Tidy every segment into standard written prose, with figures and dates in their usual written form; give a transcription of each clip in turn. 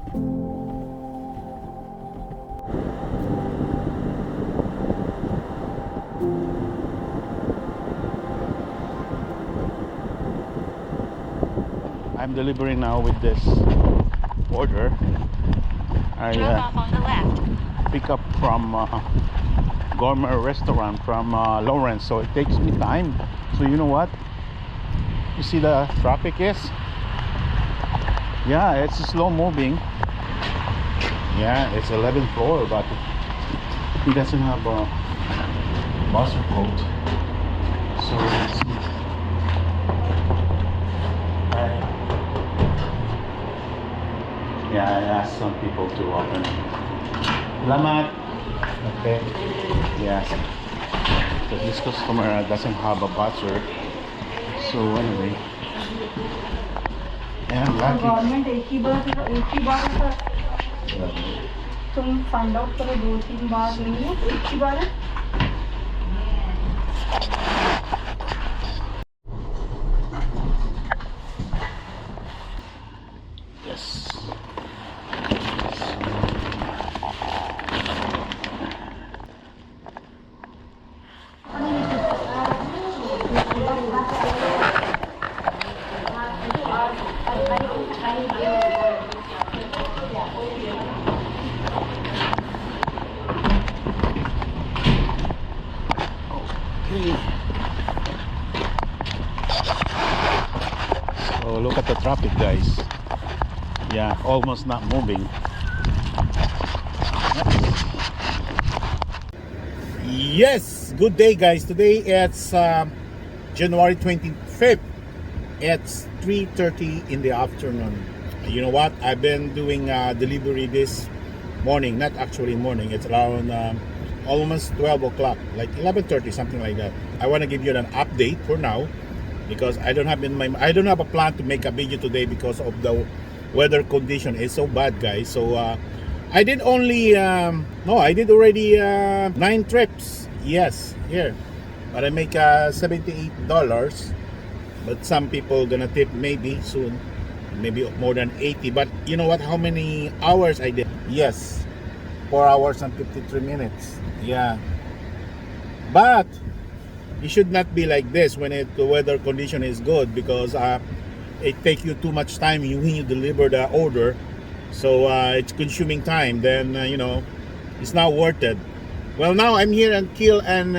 I'm delivering now with this order. I Drop off on the left. pick up from gourmet restaurant from Lawrence, so it takes me time. So you know what? You see the traffic is? Yeah, it's slow moving. Yeah, it's 11th floor, but he doesn't have a buzzer coat. So let's see. Yeah, I asked some people to open. Lamat. Okay. Yes. So this customer doesn't have a buzzer. So anyway. Yeah, lucky. Government एक ही बार तुम find out करो 2-3 बार नहीं है एक ही बार है Yes. So look at the traffic, guys. Yeah, almost not moving. Yes, good day, guys. Today it's January 25th. It's 3:30 in the afternoon. You know what? I've been doing delivery this morning. Not actually morning. It's around almost 12 o'clock, like 11:30, something like that. I want to give you an update for now because I don't have a plan to make a video today because of the weather condition is so bad, guys. So I did only I did already 9 trips. Yes, here, but I make $78. But some people gonna tip maybe soon, maybe more than 80. But you know what? How many hours I did? Yes, 4 hours and 53 minutes. Yeah, but it should not be like this when the weather condition is good because it takes you too much time when you deliver the order. So it's consuming time. Then it's not worth it. Well, now I'm here in Kiel and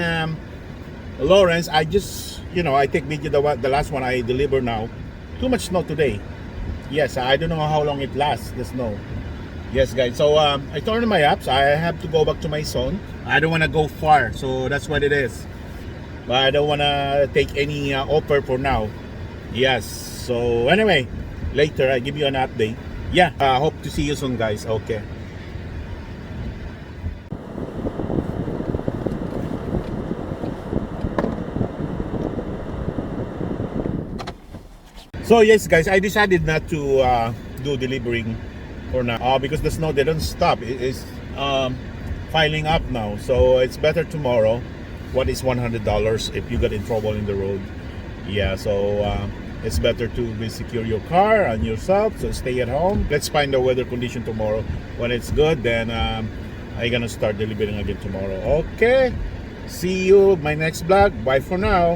Lawrence. I just I take video the last one I deliver now. Too much snow today. Yes, I don't know how long it lasts, the snow. Yes, guys. So I turned on my apps. I have to go back to my zone. I don't want to go far, so that's what it is. But I don't want to take any offer for now. Yes. So anyway, later I give you an update. Yeah. Hope to see you soon, guys. Okay. So yes, guys, I decided not to do delivering for now because the snow didn't stop. It is piling up now, so it's better tomorrow. What is $100 if you get in trouble in the road? Yeah, so it's better to secure your car and yourself. So stay at home. Let's find the weather condition tomorrow. When it's good, then I'm gonna start delivering again tomorrow. Okay. See you my next vlog. Bye for now.